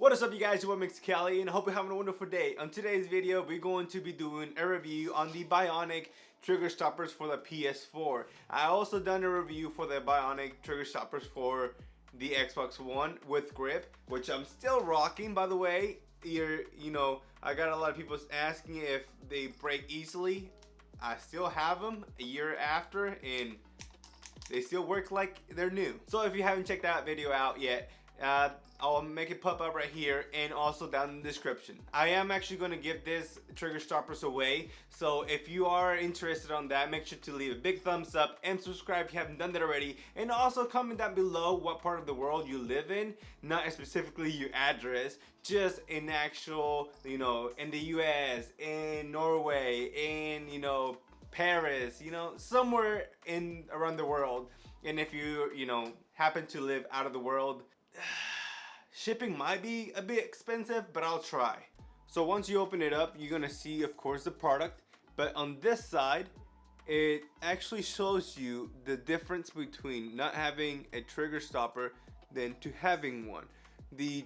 What is up, you guys? Your boy MexzcaliGaming, and I hope you're having a wonderful day. On today's video, we're going to be doing a review on the Bionik trigger stoppers for the PS4. I also done a review for the Bionik trigger stoppers for the Xbox One with grip, which I'm still rocking, by the way. I got a lot of people asking if they break easily. I still have them a year after, and they still work like they're new. So if you haven't checked that video out yet, I'll make it pop up right here and also down in the description. I am actually going to give this trigger stoppers away, so if you are interested on that, make sure to leave a big thumbs up and subscribe if you haven't done that already, and also comment down below what part of the world you live in, not specifically your address, just in actual, in the US, in Norway, in Paris, somewhere in around the world. And if you happen to live out of the world, shipping might be a bit expensive, but I'll try. So once you open it up, you're gonna see, of course, the product, but on this side it actually shows you the difference between not having a trigger stopper than to having one. The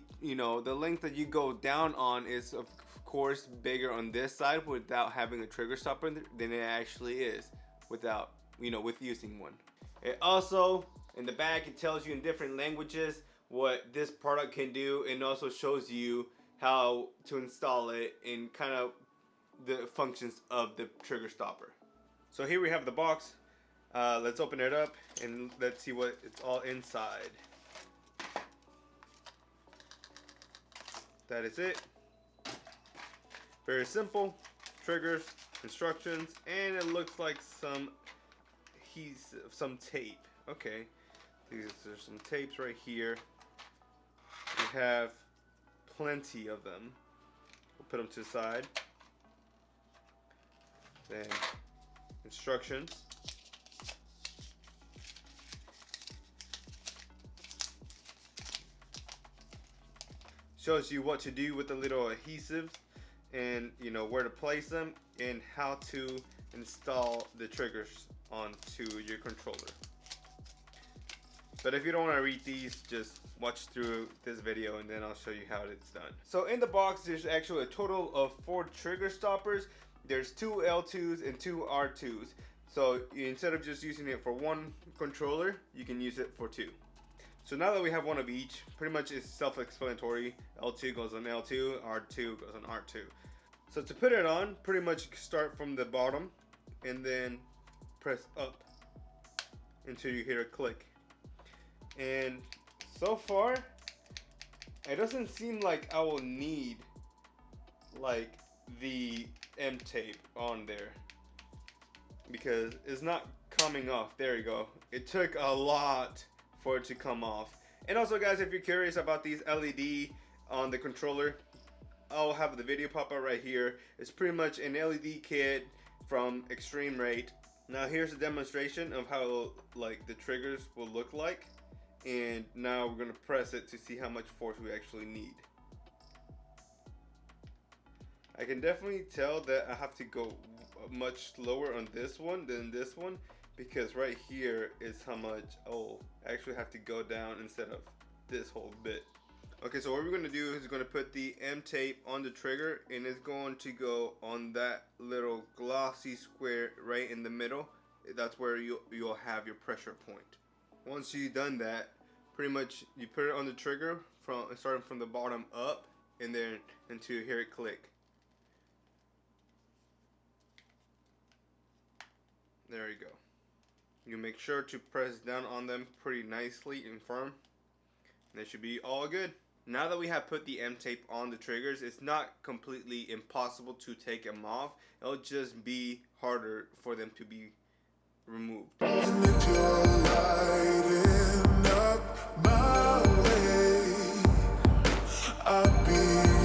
length that you go down on is of course bigger on this side without having a trigger stopper than it actually is without with using one. It also, in the back, it tells you in different languages what this product can do, and also shows you how to install it and kind of the functions of the trigger stopper. So here we have the box. Let's open it up and let's see what it's all inside. That is it. Very simple. Triggers, instructions, and it looks like some tape. Okay, these are some tapes right here. We have plenty of them. We'll put them to the side. Then instructions. Shows you what to do with the little adhesives, and where to place them, and how to install the triggers onto your controller. But if you don't want to read these, just watch through this video and then I'll show you how it's done. So in the box, there's actually a total of 4 trigger stoppers. There's 2 L2s and 2 R2s. So instead of just using it for one controller, you can use it for 2. So now that we have one of each, pretty much it's self-explanatory. L2 goes on L2, R2 goes on R2. So to put it on, pretty much start from the bottom and then press up until you hear a click. And so far, it doesn't seem like I will need like the M tape on there, because it's not coming off. There you go. It took a lot for it to come off. And also, guys, if you're curious about these LED on the controller, I'll have the video pop up right here. It's pretty much an LED kit from eXtremeRate. Now here's a demonstration of how the triggers will look like. And now we're going to press it to see how much force we actually need. I can definitely tell that I have to go much slower on this one than this one, because right here is how much I'll actually have to go down instead of this whole bit. Okay, so what we're going to do is we're going to put the M tape on the trigger, and it's going to go on that little glossy square right in the middle. That's where you'll have your pressure point. Once you've done that, pretty much you put it on the trigger starting from the bottom up, and then until you hear it click. There you go. You make sure to press down on them pretty nicely and firm, and they should be all good. Now that we have put the M tape on the triggers, it's not completely impossible to take them off. It'll just be harder for them to be removed. And if you're lighting up my way, I'll be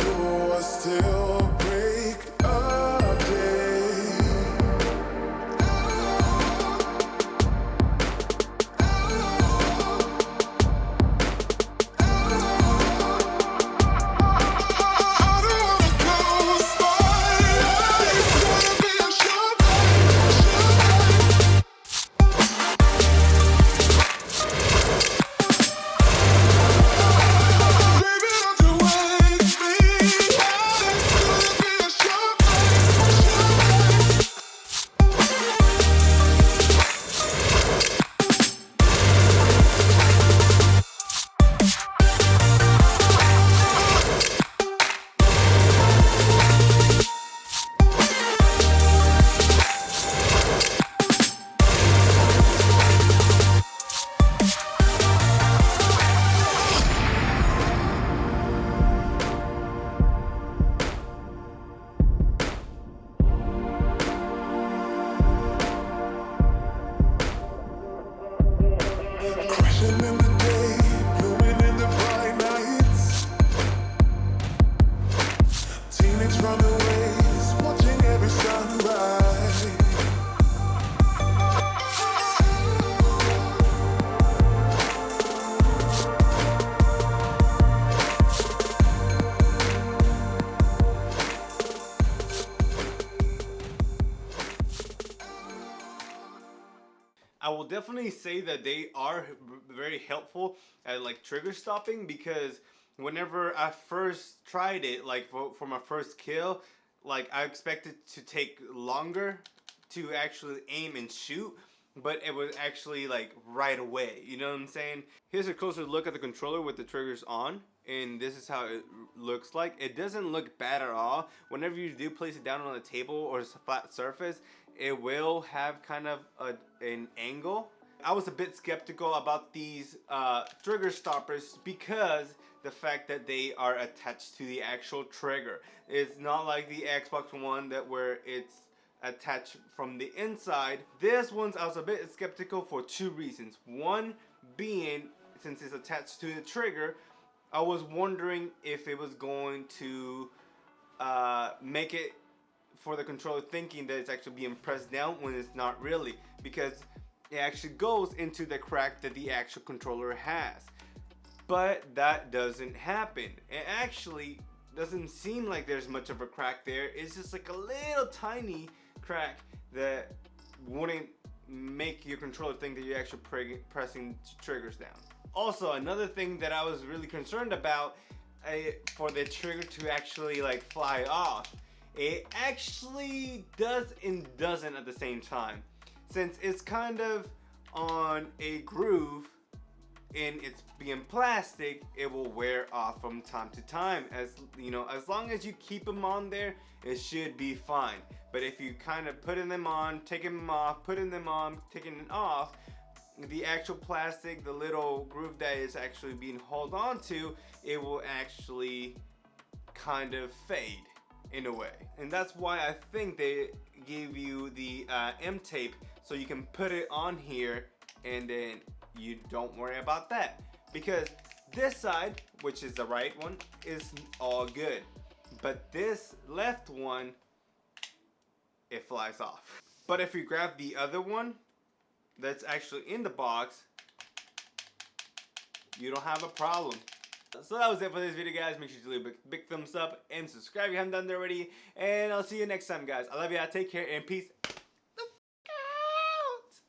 yours till break of day. will definitely say that they are very helpful at like trigger stopping, because whenever I first tried it, like for my first kill, like I expected to take longer to actually aim and shoot, but it was actually like right away. You know what I'm saying? Here's a closer look at the controller with the triggers on, and this is how it looks like. It doesn't look bad at all. Whenever you do place it down on a table or a flat surface, it will have kind of an angle. I was a bit skeptical about these trigger stoppers because the fact that they are attached to the actual trigger. It's not like the Xbox One where it's attached from the inside. This one's I was a bit skeptical for two reasons. One being, since it's attached to the trigger, I was wondering if it was going to make it for the controller thinking that it's actually being pressed down when it's not really, because it actually goes into the crack that the actual controller has. But that doesn't happen. It actually doesn't seem like there's much of a crack there. It's just like a little tiny crack that wouldn't make your controller think that you're actually pressing triggers down. Also, another thing that I was really concerned about for the trigger to actually like fly off, it actually does and doesn't at the same time. Since it's kind of on a groove and it's being plastic, it will wear off from time to time. As you know, as long as you keep them on there, it should be fine. But if you kind of putting them on, taking them off, putting them on, taking it off, the actual plastic, the little groove that is actually being held on to, it will actually kind of fade in a way. And that's why I think they give you the M tape, so you can put it on here and then you don't worry about that, because this side, which is the right one, is all good, but this left one, it flies off. But if you grab the other one that's actually in the box, you don't have a problem. So that was it for this video, guys. Make sure to leave a big thumbs up and subscribe if you haven't done that already, and I'll see you next time, guys. I love you, take care, and peace.